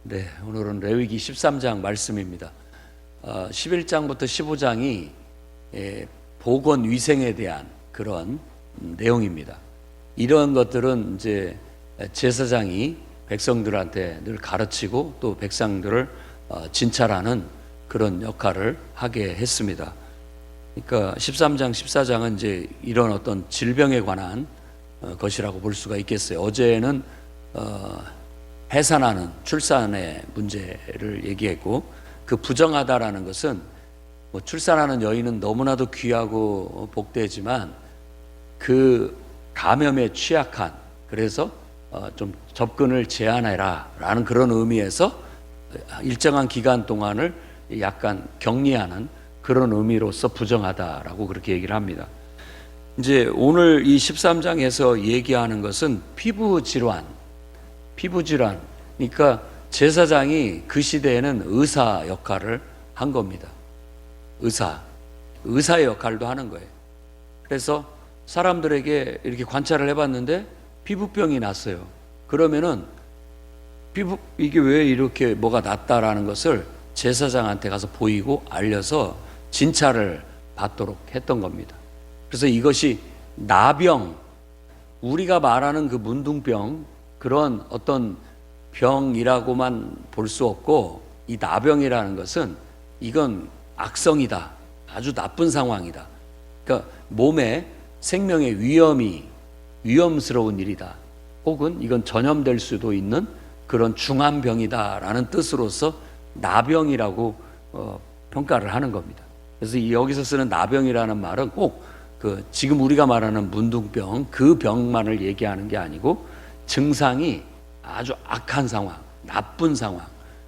네, 오늘은 레위기 13장 말씀입니다. 11장부터 15장이 보건 위생에 대한 그런 내용입니다. 이런 것들은 이제 제사장이 백성들한테 늘 가르치고 또 백성들을 진찰하는 그런 역할을 하게 했습니다. 그러니까 13장, 14장은 이제 이런 어떤 질병에 관한 것이라고 볼 수가 있겠어요. 어제는 해산하는 출산의 문제를 얘기했고, 그 부정하다라는 것은 뭐 출산하는 여인은 너무나도 귀하고 복되지만 그 감염에 취약한, 그래서 좀 접근을 제한해라 라는 그런 의미에서 일정한 기간 동안을 약간 격리하는 그런 의미로서 부정하다라고 그렇게 얘기를 합니다. 이제 오늘 이 13장에서 얘기하는 것은 피부 질환, 그러니까 제사장이 그 시대에는 의사 역할을 한 겁니다. 의사의 역할도 하는 거예요. 그래서 사람들에게 이렇게 관찰을 해봤는데 피부병이 났어요. 그러면은 이게 왜 이렇게 뭐가 났다라는 것을 제사장한테 가서 보이고 알려서 진찰을 받도록 했던 겁니다. 그래서 이것이 나병, 우리가 말하는 그 문둥병, 그런 어떤 병이라고만 볼 수 없고, 이 나병이라는 것은 이건 악성이다, 아주 나쁜 상황이다. 그러니까 몸에 생명의 위험스러운 일이다, 혹은 이건 전염될 수도 있는 그런 중한 병이다라는 뜻으로서 나병이라고 평가를 하는 겁니다. 그래서 여기서 쓰는 나병이라는 말은 꼭 그 지금 우리가 말하는 문둥병, 그 병만을 얘기하는 게 아니고 증상이 아주 악한 상황, 나쁜 상황,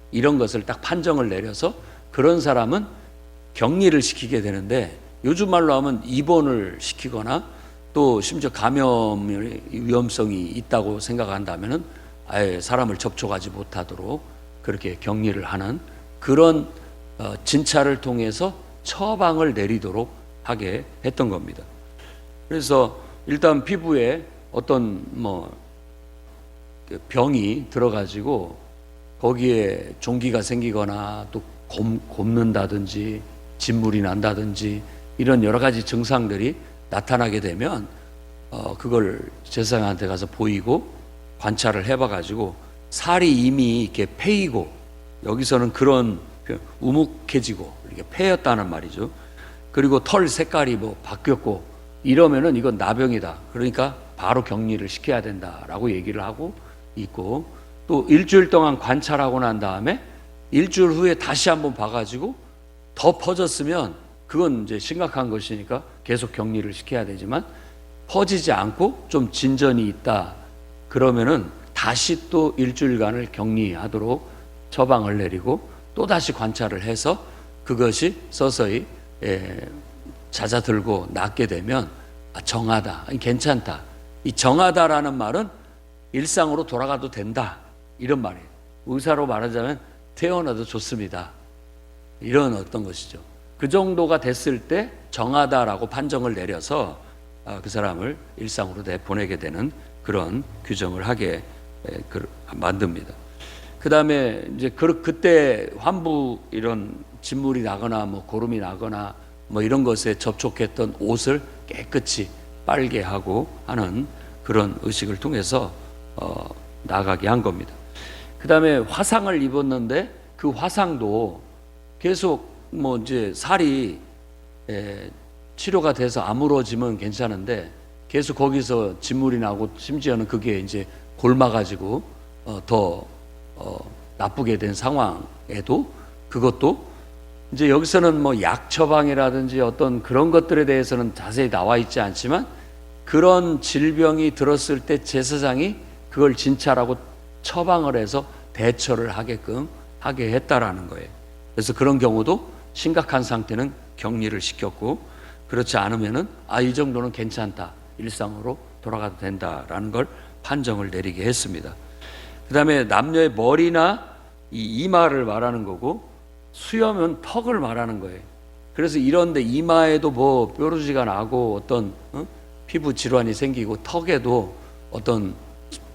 이런 것을 딱 판정을 내려서 그런 사람은 격리를 시키게 되는데, 요즘 말로 하면 입원을 시키거나 또 심지어 감염의 위험성이 있다고 생각한다면은 아예 사람을 접촉하지 못하도록 그렇게 격리를 하는 그런 진찰을 통해서 처방을 내리도록 하게 했던 겁니다. 그래서 일단 피부에 어떤 병이 들어가지고 거기에 종기가 생기거나 또 곪는다든지 진물이 난다든지 이런 여러 가지 증상들이 나타나게 되면 그걸 제사장한테 가서 보이고 관찰을 해봐가지고 살이 이미 이렇게 패이고, 여기서는 그런 우묵해지고 이렇게 패였다는 말이죠. 그리고 털 색깔이 바뀌었고 이러면은 이건 나병이다, 그러니까 바로 격리를 시켜야 된다라고 얘기를 하고 있고, 또 일주일 동안 관찰하고 난 다음에 일주일 후에 다시 한번 봐가지고 더 퍼졌으면 그건 이제 심각한 것이니까 계속 격리를 시켜야 되지만, 퍼지지 않고 좀 진전이 있다 그러면은 다시 또 일주일간을 격리하도록 처방을 내리고 또 다시 관찰을 해서 그것이 서서히 잦아들고 낫게 되면 정하다, 괜찮다. 이 정하다라는 말은 일상으로 돌아가도 된다, 이런 말이에요. 의사로 말하자면 퇴원해도 좋습니다, 이런 어떤 것이죠. 그 정도가 됐을 때 정하다라고 판정을 내려서 그 사람을 일상으로 내보내게 되는 그런 규정을 하게 만듭니다. 그 다음에 이제 그때 환부, 이런 진물이 나거나 고름이 나거나 이런 것에 접촉했던 옷을 깨끗이 빨게 하고 하는 그런 의식을 통해서 나가게 한 겁니다. 그 다음에 화상을 입었는데 그 화상도 계속 이제 살이 치료가 돼서 아물어지면 괜찮은데 계속 거기서 진물이 나고 심지어는 그게 이제 골마가지고 더 나쁘게 된 상황에도, 그것도 이제 여기서는 약 처방이라든지 어떤 그런 것들에 대해서는 자세히 나와 있지 않지만, 그런 질병이 들었을 때 제사장이 그걸 진찰하고 처방을 해서 대처를 하게끔 하게 했다라는 거예요. 그래서 그런 경우도 심각한 상태는 격리를 시켰고, 그렇지 않으면은 이 정도는 괜찮다, 일상으로 돌아가도 된다라는 걸 판정을 내리게 했습니다. 그 다음에 남녀의 머리나 이 이마를 말하는 거고, 수염은 턱을 말하는 거예요. 그래서 이런데 이마에도 뾰루지가 나고 어떤 피부 질환이 생기고 턱에도 어떤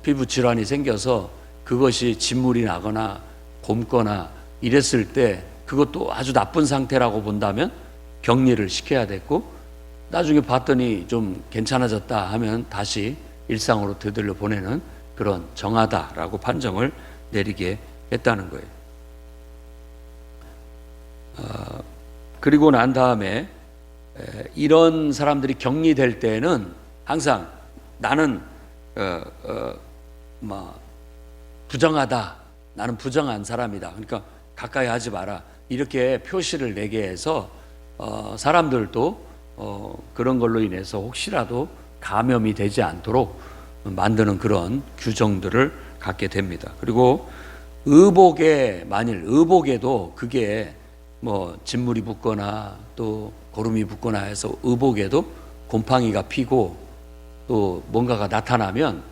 피부 질환이 생겨서 그것이 진물이 나거나 곪거나 이랬을 때 그것도 아주 나쁜 상태라고 본다면 격리를 시켜야 됐고, 나중에 봤더니 좀 괜찮아졌다 하면 다시 일상으로 되돌려 보내는 그런 정하다라고 판정을 내리게 했다는 거예요. 그리고 난 다음에 이런 사람들이 격리될 때는 항상 나는 부정하다, 나는 부정한 사람이다, 그러니까 가까이 하지 마라, 이렇게 표시를 내게 해서 사람들도 그런 걸로 인해서 혹시라도 감염이 되지 않도록 만드는 그런 규정들을 갖게 됩니다. 그리고 만일 의복에도 그게 뭐 진물이 붙거나 또 고름이 붙거나 해서 의복에도 곰팡이가 피고 또 뭔가가 나타나면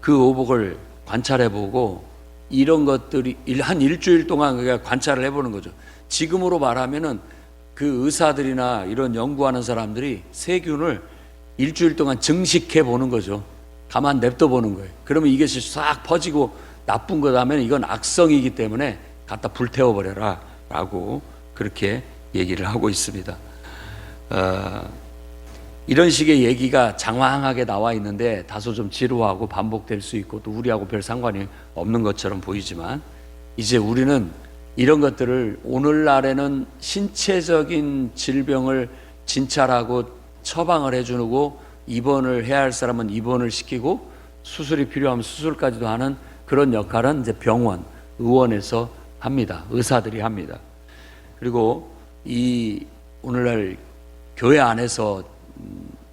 그 의복을 관찰해보고 이런 것들이 한 일주일 동안 그냥 관찰을 해보는 거죠. 지금으로 말하면은 그 의사들이나 이런 연구하는 사람들이 세균을 일주일 동안 증식해 보는 거죠. 가만 냅둬 보는 거예요. 그러면 이것이 싹 퍼지고 나쁜 거라면 이건 악성이기 때문에 갖다 불태워 버려라 라고 그렇게 얘기를 하고 있습니다. 이런 식의 얘기가 장황하게 나와 있는데 다소 좀 지루하고 반복될 수 있고 또 우리하고 별 상관이 없는 것처럼 보이지만, 이제 우리는 이런 것들을 오늘날에는 신체적인 질병을 진찰하고 처방을 해주고 입원을 해야 할 사람은 입원을 시키고 수술이 필요하면 수술까지도 하는 그런 역할은 이제 병원, 의원에서 합니다. 의사들이 합니다. 그리고 이 오늘날 교회 안에서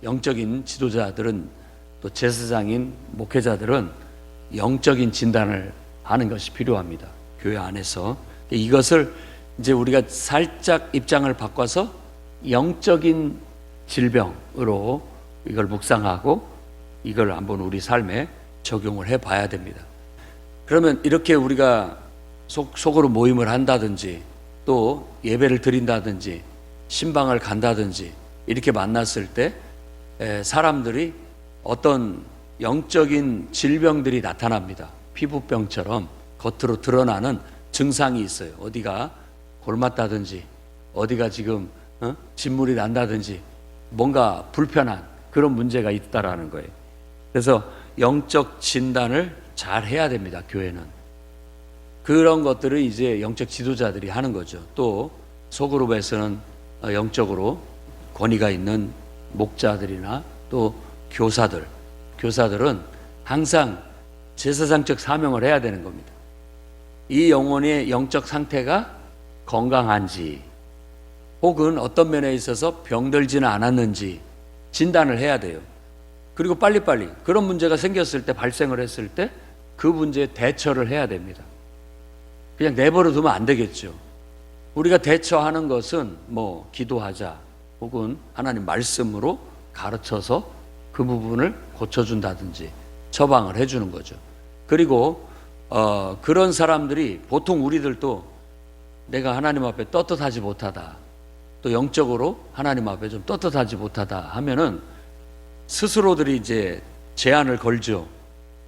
영적인 지도자들은 또 제사장인 목회자들은 영적인 진단을 하는 것이 필요합니다. 교회 안에서 이것을 이제 우리가 살짝 입장을 바꿔서 영적인 질병으로 이걸 묵상하고 이걸 한번 우리 삶에 적용을 해 봐야 됩니다. 그러면 이렇게 우리가 속으로 모임을 한다든지 또 예배를 드린다든지 신방을 간다든지 이렇게 만났을 때 사람들이 어떤 영적인 질병들이 나타납니다. 피부병처럼 겉으로 드러나는 증상이 있어요. 어디가 골맞다든지 어디가 지금 진물이 난다든지 뭔가 불편한 그런 문제가 있다라는 거예요. 그래서 영적 진단을 잘 해야 됩니다. 교회는 그런 것들을 이제 영적 지도자들이 하는 거죠. 또 소그룹에서는 영적으로 권위가 있는 목자들이나 또 교사들은 항상 제사장적 사명을 해야 되는 겁니다. 이 영혼의 영적 상태가 건강한지 혹은 어떤 면에 있어서 병들지는 않았는지 진단을 해야 돼요. 그리고 빨리빨리 그런 문제가 생겼을 때, 발생을 했을 때 그 문제에 대처를 해야 됩니다. 그냥 내버려 두면 안 되겠죠. 우리가 대처하는 것은 뭐 기도하자 혹은 하나님 말씀으로 가르쳐서 그 부분을 고쳐준다든지 처방을 해주는 거죠. 그리고 그런 사람들이 보통 우리들도 내가 하나님 앞에 떳떳하지 못하다, 또 영적으로 하나님 앞에 좀 떳떳하지 못하다 하면은 스스로들이 이제 제한을 걸죠.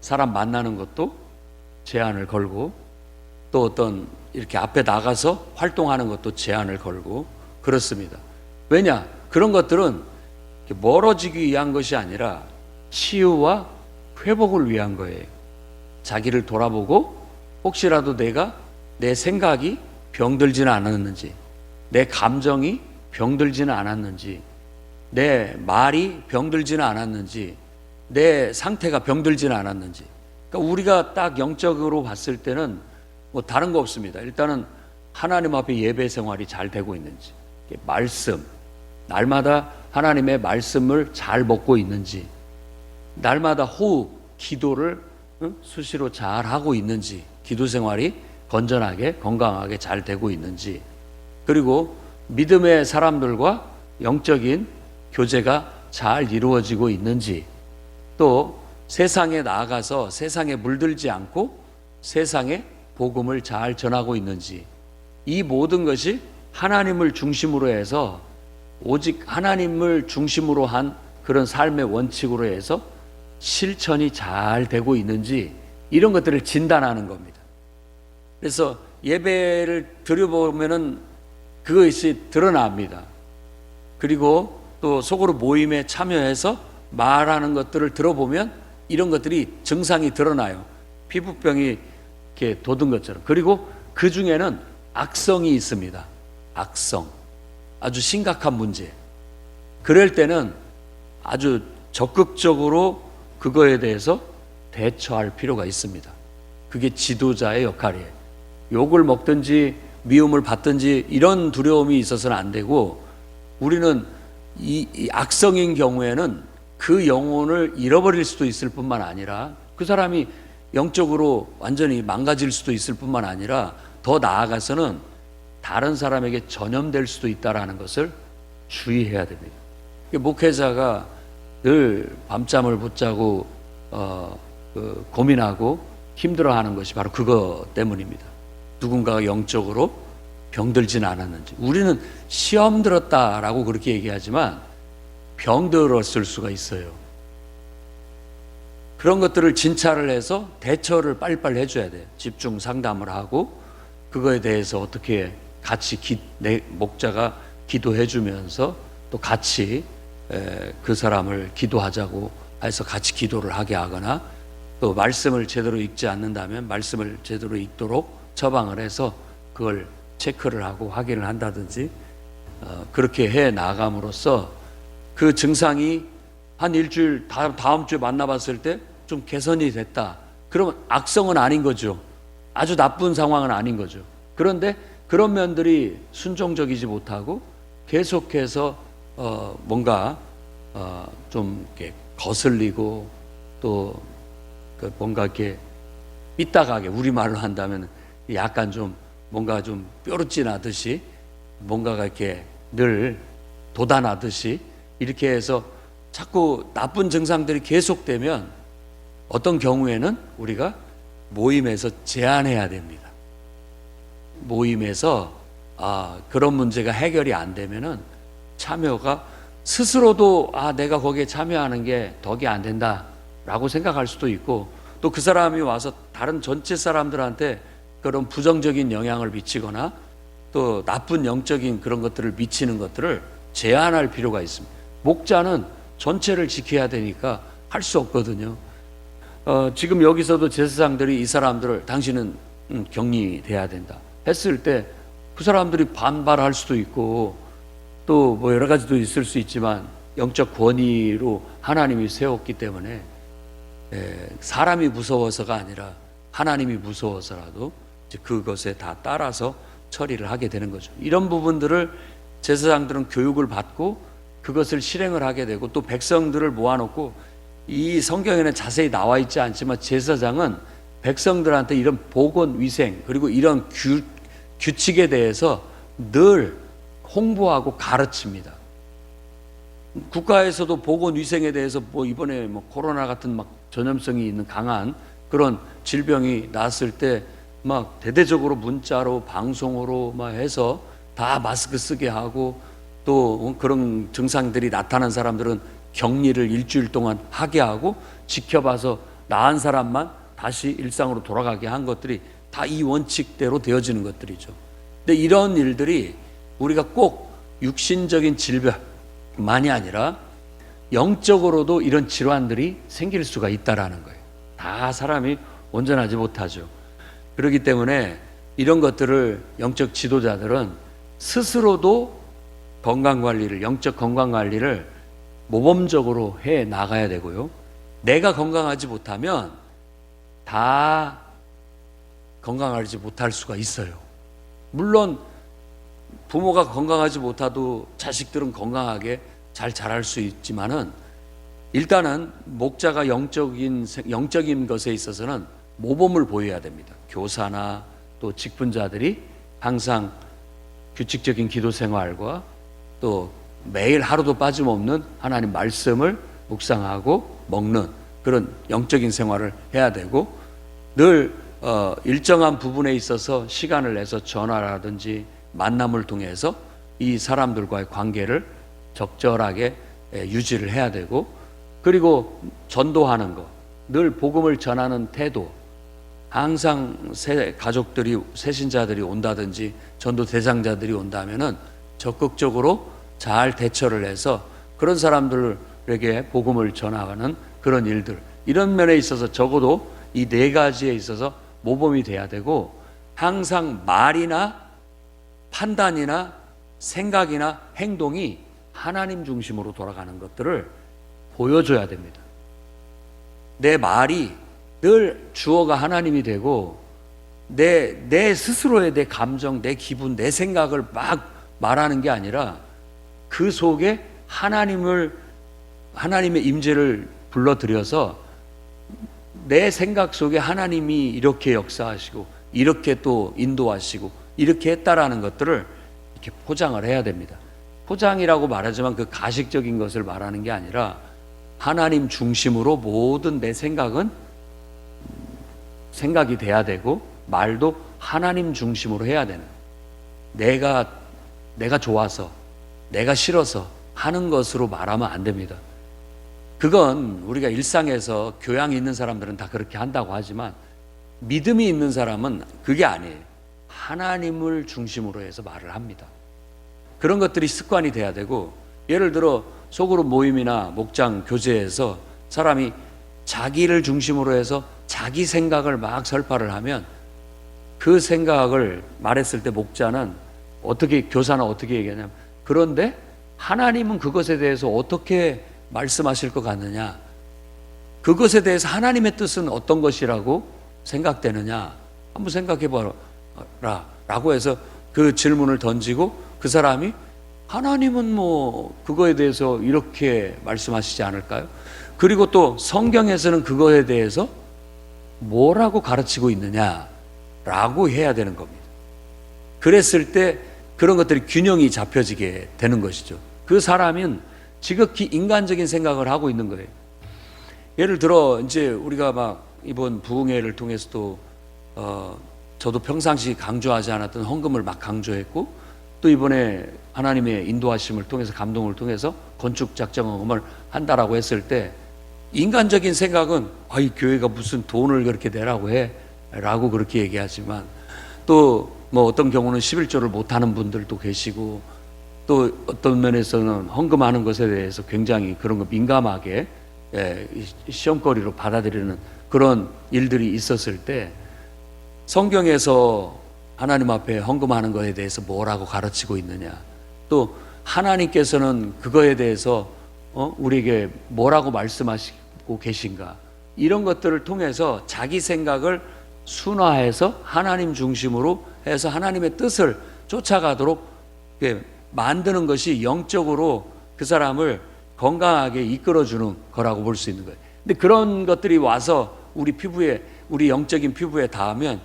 사람 만나는 것도 제한을 걸고 또 어떤 이렇게 앞에 나가서 활동하는 것도 제한을 걸고 그렇습니다. 왜냐? 그런 것들은 멀어지기 위한 것이 아니라 치유와 회복을 위한 거예요. 자기를 돌아보고 혹시라도 내 생각이 병들지는 않았는지, 내 감정이 병들지는 않았는지, 내 말이 병들지는 않았는지, 내 상태가 병들지는 않았는지. 그러니까 우리가 딱 영적으로 봤을 때는 뭐 다른 거 없습니다. 일단은 하나님 앞에 예배 생활이 잘 되고 있는지, 말씀, 날마다 하나님의 말씀을 잘 먹고 있는지, 날마다 호흡, 기도를 수시로 잘 하고 있는지, 기도 생활이 건전하게 건강하게 잘 되고 있는지, 그리고 믿음의 사람들과 영적인 교제가 잘 이루어지고 있는지, 또 세상에 나아가서 세상에 물들지 않고 세상에 복음을 잘 전하고 있는지, 이 모든 것이 하나님을 중심으로 해서 오직 하나님을 중심으로 한 그런 삶의 원칙으로 해서 실천이 잘 되고 있는지, 이런 것들을 진단하는 겁니다. 그래서 예배를 드려보면은 그것이 드러납니다. 그리고 또 속으로 모임에 참여해서 말하는 것들을 들어보면 이런 것들이 증상이 드러나요. 피부병이 이렇게 돋은 것처럼. 그리고 그 중에는 악성이 있습니다. 악성. 아주 심각한 문제. 그럴 때는 아주 적극적으로 그거에 대해서 대처할 필요가 있습니다. 그게 지도자의 역할이에요. 욕을 먹든지 미움을 받든지 이런 두려움이 있어서는 안 되고, 우리는 이 악성인 경우에는 그 영혼을 잃어버릴 수도 있을 뿐만 아니라 그 사람이 영적으로 완전히 망가질 수도 있을 뿐만 아니라 더 나아가서는 다른 사람에게 전염될 수도 있다는 것을 주의해야 됩니다. 목회자가 늘 밤잠을 붙자고 고민하고 힘들어하는 것이 바로 그거 때문입니다. 누군가가 영적으로 병들진 않았는지. 우리는 시험 들었다라고 그렇게 얘기하지만 병들었을 수가 있어요. 그런 것들을 진찰을 해서 대처를 빨리빨리 해줘야 돼요. 집중 상담을 하고 그거에 대해서 어떻게 같이 목자가 기도해주면서 또 같이 그 사람을 기도하자고 해서 같이 기도를 하게 하거나, 또 말씀을 제대로 읽지 않는다면 말씀을 제대로 읽도록 처방을 해서 그걸 체크를 하고 확인을 한다든지, 그렇게 해 나감으로써 그 증상이 한 일주일 다음 주에 만나봤을 때 좀 개선이 됐다. 그러면 악성은 아닌 거죠. 아주 나쁜 상황은 아닌 거죠. 그런데 그런 면들이 순종적이지 못하고 계속해서 뭔가 좀 이렇게 거슬리고 또 뭔가 이렇게 삐딱하게, 우리말로 한다면 약간 좀 뭔가 좀 뾰루찌나듯이 뭔가가 이렇게 늘 돋아나듯이 이렇게 해서 자꾸 나쁜 증상들이 계속되면 어떤 경우에는 우리가 모임에서 제한해야 됩니다. 모임에서 그런 문제가 해결이 안 되면은 참여가 스스로도 내가 거기에 참여하는 게 덕이 안 된다라고 생각할 수도 있고, 또 그 사람이 와서 다른 전체 사람들한테 그런 부정적인 영향을 미치거나 또 나쁜 영적인 그런 것들을 미치는 것들을 제한할 필요가 있습니다. 목자는 전체를 지켜야 되니까 할 수 없거든요. 지금 여기서도 제사장들이 이 사람들을 당신은 격리돼야 된다 했을 때 그 사람들이 반발할 수도 있고 또 뭐 여러 가지도 있을 수 있지만, 영적 권위로 하나님이 세웠기 때문에 사람이 무서워서가 아니라 하나님이 무서워서라도 그것에 다 따라서 처리를 하게 되는 거죠. 이런 부분들을 제사장들은 교육을 받고 그것을 실행을 하게 되고, 또 백성들을 모아놓고, 이 성경에는 자세히 나와 있지 않지만 제사장은 백성들한테 이런 보건 위생 그리고 이런 규칙에 대해서 늘 홍보하고 가르칩니다. 국가에서도 보건 위생에 대해서 이번에 코로나 같은 전염성이 있는 강한 그런 질병이 났을 때 대대적으로 문자로 방송으로 해서 다 마스크 쓰게 하고, 또 그런 증상들이 나타난 사람들은 격리를 일주일 동안 하게 하고 지켜봐서 나은 사람만 다시 일상으로 돌아가게 한 것들이 다 이 원칙대로 되어지는 것들이죠. 근데 이런 일들이 우리가 꼭 육신적인 질병만이 아니라 영적으로도 이런 질환들이 생길 수가 있다라는 거예요. 다 사람이 온전하지 못하죠. 그렇기 때문에 이런 것들을 영적 지도자들은 스스로도 건강관리를, 영적 건강관리를 모범적으로 해 나가야 되고요. 내가 건강하지 못하면 다 건강하지 못할 수가 있어요. 물론 부모가 건강하지 못하도 자식들은 건강하게 잘 자랄 수 있지만은, 일단은 목자가 영적인 것에 있어서는 모범을 보여야 됩니다. 교사나 또 직분자들이 항상 규칙적인 기도 생활과 또 매일 하루도 빠짐없는 하나님 말씀을 묵상하고 먹는 그런 영적인 생활을 해야 되고, 늘 일정한 부분에 있어서 시간을 내서 전화라든지 만남을 통해서 이 사람들과의 관계를 적절하게 유지를 해야 되고, 그리고 전도하는 것, 늘 복음을 전하는 태도, 항상 가족들이 새신자들이 온다든지 전도 대상자들이 온다면은 적극적으로 잘 대처를 해서 그런 사람들에게 복음을 전하는 그런 일들, 이런 면에 있어서 적어도 이 네 가지에 있어서 모범이 돼야 되고, 항상 말이나 판단이나 생각이나 행동이 하나님 중심으로 돌아가는 것들을 보여줘야 됩니다. 내 말이 늘 주어가 하나님이 되고, 내 스스로의 내 감정, 내 기분, 내 생각을 막 말하는 게 아니라 그 속에 하나님의 임재를 불러들여서 내 생각 속에 하나님이 이렇게 역사하시고 이렇게 또 인도하시고 이렇게 했다라는 것들을 이렇게 포장을 해야 됩니다. 포장이라고 말하지만 그 가식적인 것을 말하는 게 아니라 하나님 중심으로 모든 내 생각은 생각이 돼야 되고, 말도 하나님 중심으로 해야 되는, 내가 좋아서 내가 싫어서 하는 것으로 말하면 안 됩니다. 그건 우리가 일상에서 교양이 있는 사람들은 다 그렇게 한다고 하지만 믿음이 있는 사람은 그게 아니에요. 하나님을 중심으로 해서 말을 합니다. 그런 것들이 습관이 돼야 되고, 예를 들어 소그룹 모임이나 목장 교제에서 사람이 자기를 중심으로 해서 자기 생각을 막 설파를 하면 그 생각을 말했을 때 목자는 교사는 어떻게 얘기하냐면, 그런데 하나님은 그것에 대해서 어떻게 말씀하실 것 같느냐, 그것에 대해서 하나님의 뜻은 어떤 것이라고 생각되느냐 한번 생각해 봐라 라고 해서 그 질문을 던지고, 그 사람이 하나님은 뭐 그거에 대해서 이렇게 말씀하시지 않을까요? 그리고 또 성경에서는 그거에 대해서 뭐라고 가르치고 있느냐 라고 해야 되는 겁니다. 그랬을 때 그런 것들이 균형이 잡혀지게 되는 것이죠. 그 사람은 지극히 인간적인 생각을 하고 있는 거예요. 예를 들어 이제 우리가 막 이번 부흥회를 통해서도 저도 평상시 강조하지 않았던 헌금을 막 강조했고, 또 이번에 하나님의 인도하심을 통해서, 감동을 통해서 건축 작정 헌금을 한다라고 했을 때 인간적인 생각은 이 교회가 무슨 돈을 그렇게 내라고 해 라고 그렇게 얘기하지만, 또 뭐 어떤 경우는 11조를 못하는 분들도 계시고, 또 어떤 면에서는 헌금하는 것에 대해서 굉장히 그런 거 민감하게 시험거리로 받아들이는 그런 일들이 있었을 때, 성경에서 하나님 앞에 헌금하는 것에 대해서 뭐라고 가르치고 있느냐, 또 하나님께서는 그거에 대해서 우리에게 뭐라고 말씀하시고 계신가, 이런 것들을 통해서 자기 생각을 순화해서 하나님 중심으로 해서 하나님의 뜻을 쫓아가도록 만드는 것이 영적으로 그 사람을 건강하게 이끌어주는 거라고 볼 수 있는 거예요. 근데 그런 것들이 와서 우리 피부에, 우리 영적인 피부에 닿으면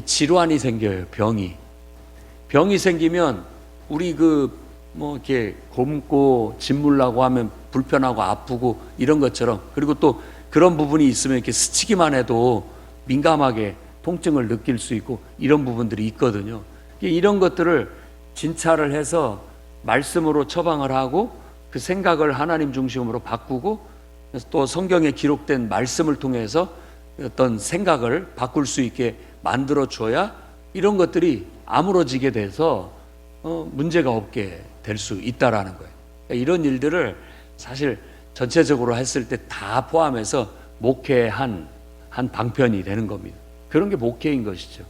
질환이 생겨요. 병이 생기면 우리 이렇게 곪고 짓물라고 하면 불편하고 아프고 이런 것처럼, 그리고 또 그런 부분이 있으면 이렇게 스치기만 해도 민감하게 통증을 느낄 수 있고 이런 부분들이 있거든요. 이런 것들을 진찰을 해서 말씀으로 처방을 하고 그 생각을 하나님 중심으로 바꾸고, 또 성경에 기록된 말씀을 통해서 어떤 생각을 바꿀 수 있게 만들어 줘야 이런 것들이 아물어지게 돼서 문제가 없게 될 수 있다라는 거예요. 이런 일들을 사실 전체적으로 했을 때 다 포함해서 목회의 한 방편이 되는 겁니다. 그런 게 목회인 것이죠.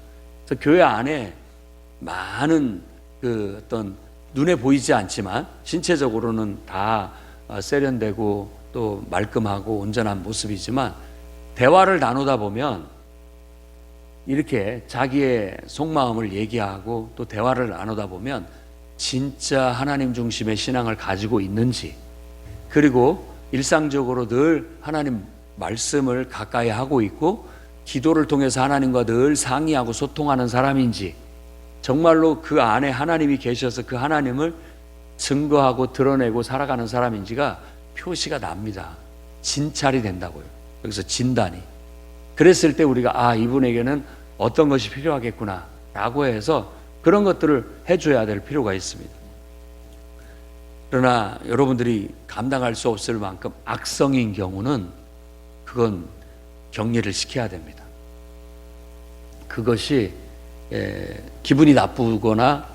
그래서 교회 안에 많은 그 어떤 눈에 보이지 않지만 신체적으로는 다 세련되고 또 말끔하고 온전한 모습이지만, 대화를 나누다 보면 이렇게 자기의 속마음을 얘기하고 또 대화를 나누다 보면 진짜 하나님 중심의 신앙을 가지고 있는지, 그리고 일상적으로 늘 하나님 말씀을 가까이 하고 있고 기도를 통해서 하나님과 늘 상의하고 소통하는 사람인지, 정말로 그 안에 하나님이 계셔서 그 하나님을 증거하고 드러내고 살아가는 사람인지가 표시가 납니다. 진찰이 된다고요. 여기서 진단이. 그랬을 때 우리가 이분에게는 어떤 것이 필요하겠구나 라고 해서 그런 것들을 해줘야 될 필요가 있습니다. 그러나 여러분들이 감당할 수 없을 만큼 악성인 경우는 그건 격리를 시켜야 됩니다. 그것이 기분이 나쁘거나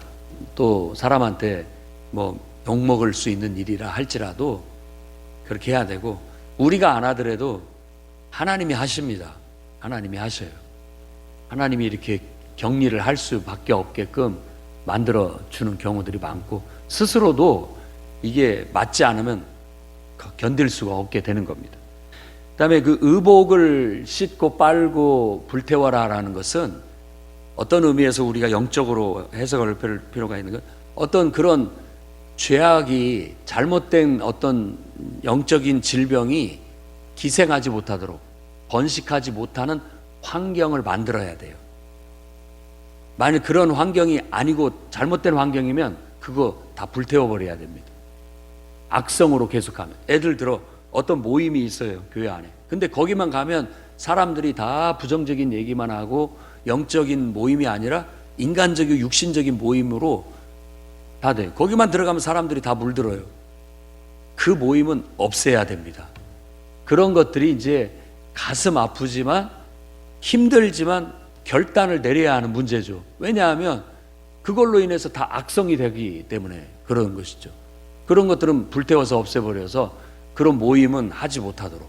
또 사람한테 뭐 욕먹을 수 있는 일이라 할지라도 그렇게 해야 되고, 우리가 안 하더라도 하나님이 하십니다. 하나님이 하셔요. 하나님이 이렇게 격리를 할 수밖에 없게끔 만들어 주는 경우들이 많고, 스스로도 이게 맞지 않으면 견딜 수가 없게 되는 겁니다. 그다음에 그 의복을 씻고 빨고 불태워라라는 것은 어떤 의미에서 우리가 영적으로 해석을 할 필요가 있는 건, 어떤 그런 죄악이, 잘못된 어떤 영적인 질병이 기생하지 못하도록, 번식하지 못하는 환경을 만들어야 돼요. 만약 그런 환경이 아니고 잘못된 환경이면 그거 다 불태워버려야 됩니다. 악성으로 계속하면. 애들 들어 어떤 모임이 있어요, 교회 안에. 근데 거기만 가면 사람들이 다 부정적인 얘기만 하고 영적인 모임이 아니라 인간적이고 육신적인 모임으로 다 돼요. 거기만 들어가면 사람들이 다 물들어요. 그 모임은 없애야 됩니다. 그런 것들이 이제 가슴 아프지만 힘들지만 결단을 내려야 하는 문제죠. 왜냐하면 그걸로 인해서 다 악성이 되기 때문에 그런 것이죠. 그런 것들은 불태워서 없애버려서 그런 모임은 하지 못하도록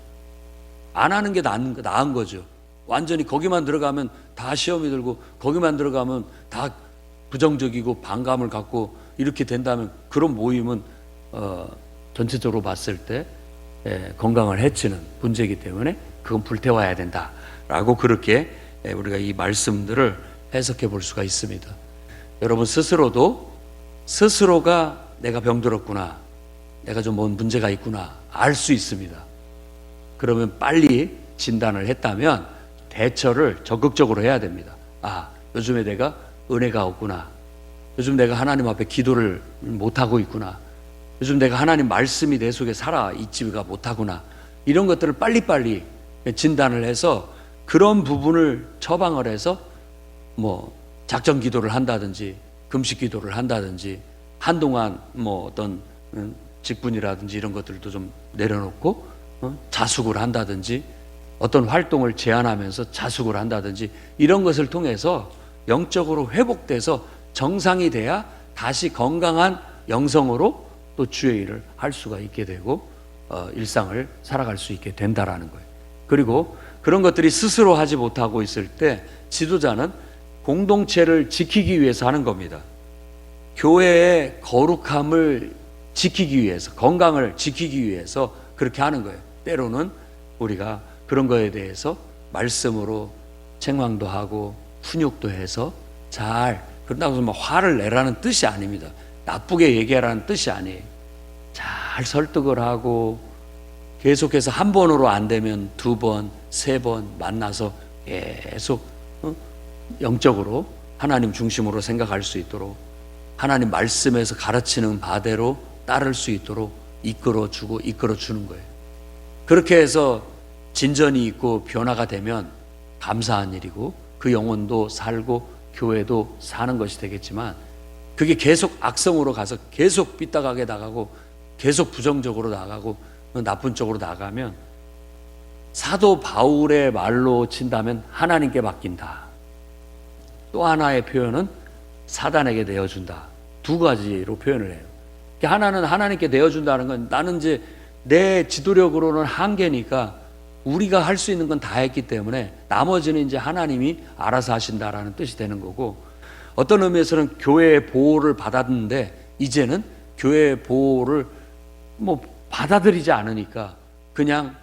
안 하는 게 나은 거죠. 완전히 거기만 들어가면 다 시험이 들고 거기만 들어가면 다 부정적이고 반감을 갖고 이렇게 된다면 그런 모임은 전체적으로 봤을 때 건강을 해치는 문제이기 때문에 그건 불태워야 된다라고 그렇게 우리가 이 말씀들을 해석해 볼 수가 있습니다. 여러분 스스로가 내가 병들었구나, 내가 좀 뭔 문제가 있구나 알 수 있습니다. 그러면 빨리 진단을 했다면 대처를 적극적으로 해야 됩니다. 아, 요즘에 내가 은혜가 없구나, 요즘 내가 하나님 앞에 기도를 못하고 있구나, 요즘 내가 하나님 말씀이 내 속에 살아있지가 못하구나, 이런 것들을 빨리빨리 진단을 해서 그런 부분을 처방을 해서 뭐 작전 기도를 한다든지 금식 기도를 한다든지 한동안 뭐 어떤 직분이라든지 이런 것들도 좀 내려놓고 자숙을 한다든지 어떤 활동을 제한하면서 자숙을 한다든지 이런 것을 통해서 영적으로 회복돼서 정상이 돼야 다시 건강한 영성으로 또 주의 일을 할 수가 있게 되고 일상을 살아갈 수 있게 된다라는 거예요. 그리고 그런 것들이 스스로 하지 못하고 있을 때 지도자는 공동체를 지키기 위해서 하는 겁니다. 교회의 거룩함을 지키기 위해서, 건강을 지키기 위해서 그렇게 하는 거예요. 때로는 우리가 그런 거에 대해서 말씀으로 책망도 하고 훈육도 해서 잘, 그런다고 해서 뭐 화를 내라는 뜻이 아닙니다. 나쁘게 얘기하라는 뜻이 아니에요. 잘 설득을 하고 계속해서 한 번으로 안 되면 두 번, 세 번 만나서 계속 영적으로 하나님 중심으로 생각할 수 있도록, 하나님 말씀에서 가르치는 바대로 따를 수 있도록 이끌어주고 이끌어주는 거예요. 그렇게 해서 진전이 있고 변화가 되면 감사한 일이고 그 영혼도 살고 교회도 사는 것이 되겠지만, 그게 계속 악성으로 가서 계속 삐딱하게 나가고 계속 부정적으로 나가고 나쁜 쪽으로 나가면, 사도 바울의 말로 친다면 하나님께 맡긴다. 또 하나의 표현은 사단에게 내어준다. 두 가지로 표현을 해요. 하나는 하나님께 내어준다는 건, 나는 이제 내 지도력으로는 한계니까 우리가 할 수 있는 건 다 했기 때문에 나머지는 이제 하나님이 알아서 하신다라는 뜻이 되는 거고, 어떤 의미에서는 교회의 보호를 받았는데 이제는 교회의 보호를 뭐 받아들이지 않으니까 그냥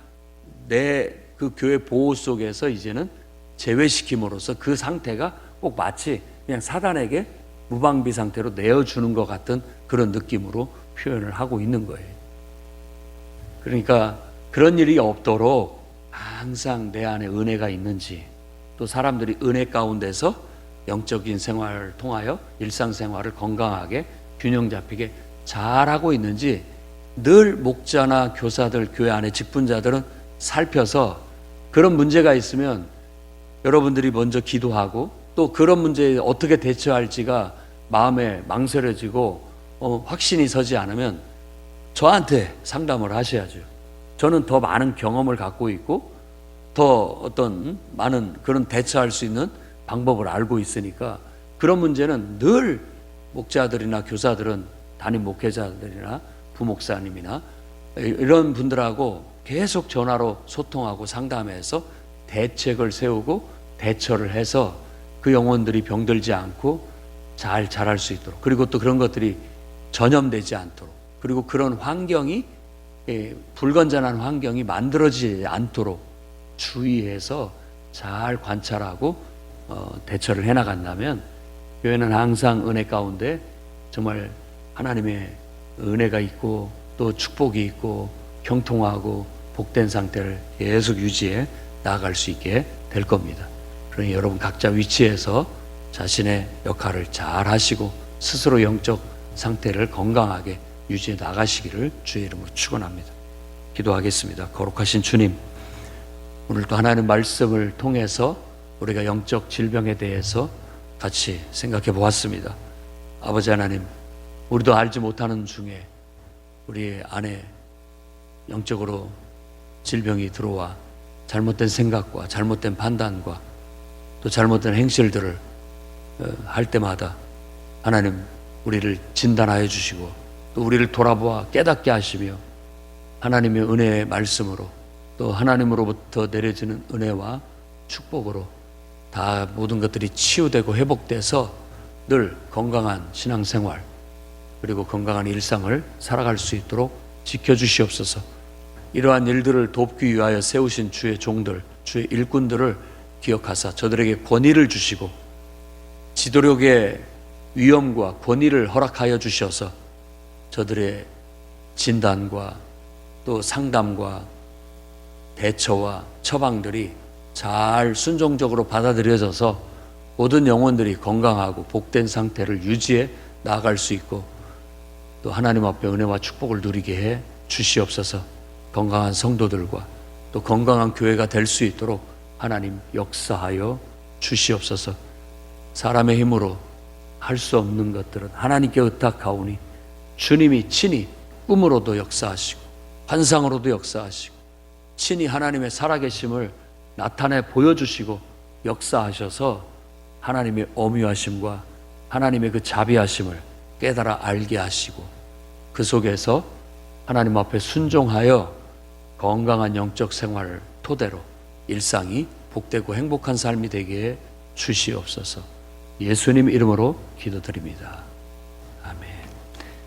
내 그 교회 보호 속에서 이제는 제외시킴으로써 그 상태가 꼭 마치 그냥 사단에게 무방비 상태로 내어주는 것 같은 그런 느낌으로 표현을 하고 있는 거예요. 그러니까 그런 일이 없도록 항상 내 안에 은혜가 있는지, 또 사람들이 은혜 가운데서 영적인 생활을 통하여 일상생활을 건강하게 균형 잡히게 잘하고 있는지 늘 목자나 교사들, 교회 안에 직분자들은 살펴서 그런 문제가 있으면 여러분들이 먼저 기도하고, 또 그런 문제에 어떻게 대처할지가 마음에 망설여지고 확신이 서지 않으면 저한테 상담을 하셔야죠. 저는 더 많은 경험을 갖고 있고 더 어떤 많은 그런 대처할 수 있는 방법을 알고 있으니까 그런 문제는 늘 목자들이나 교사들은 담임 목회자들이나 부목사님이나 이런 분들하고 계속 전화로 소통하고 상담해서 대책을 세우고 대처를 해서 그 영혼들이 병들지 않고 잘 자랄 수 있도록, 그리고 또 그런 것들이 전염되지 않도록, 그리고 그런 환경이 불건전한 환경이 만들어지지 않도록 주의해서 잘 관찰하고 대처를 해나간다면 교회는 항상 은혜 가운데 정말 하나님의 은혜가 있고 또 축복이 있고 형통하고 복된 상태를 계속 유지해 나아갈 수 있게 될 겁니다. 그러니 여러분 각자 위치에서 자신의 역할을 잘 하시고 스스로 영적 상태를 건강하게 유지해 나가시기를 주의 이름으로 축원합니다. 기도하겠습니다. 거룩하신 주님, 오늘도 하나님 말씀을 통해서 우리가 영적 질병에 대해서 같이 생각해 보았습니다. 아버지 하나님, 우리도 알지 못하는 중에 우리 안에 영적으로 질병이 들어와 잘못된 생각과 잘못된 판단과 또 잘못된 행실들을 할 때마다 하나님 우리를 진단하여 주시고 또 우리를 돌아보아 깨닫게 하시며 하나님의 은혜의 말씀으로 또 하나님으로부터 내려지는 은혜와 축복으로 다 모든 것들이 치유되고 회복돼서 늘 건강한 신앙생활 그리고 건강한 일상을 살아갈 수 있도록 지켜주시옵소서. 이러한 일들을 돕기 위하여 세우신 주의 종들, 주의 일꾼들을 기억하사 저들에게 권위를 주시고 지도력의 위엄과 권위를 허락하여 주셔서 저들의 진단과 또 상담과 대처와 처방들이 잘 순종적으로 받아들여져서 모든 영혼들이 건강하고 복된 상태를 유지해 나아갈 수 있고 또 하나님 앞에 은혜와 축복을 누리게 해 주시옵소서. 건강한 성도들과 또 건강한 교회가 될 수 있도록 하나님 역사하여 주시옵소서. 사람의 힘으로 할 수 없는 것들은 하나님께 의탁하오니 주님이 친히 꿈으로도 역사하시고 환상으로도 역사하시고 친히 하나님의 살아계심을 나타내 보여주시고 역사하셔서 하나님의 어미하심과 하나님의 그 자비하심을 깨달아 알게 하시고 그 속에서 하나님 앞에 순종하여 건강한 영적 생활을 토대로 일상이 복되고 행복한 삶이 되게 해 주시옵소서. 예수님 이름으로 기도드립니다.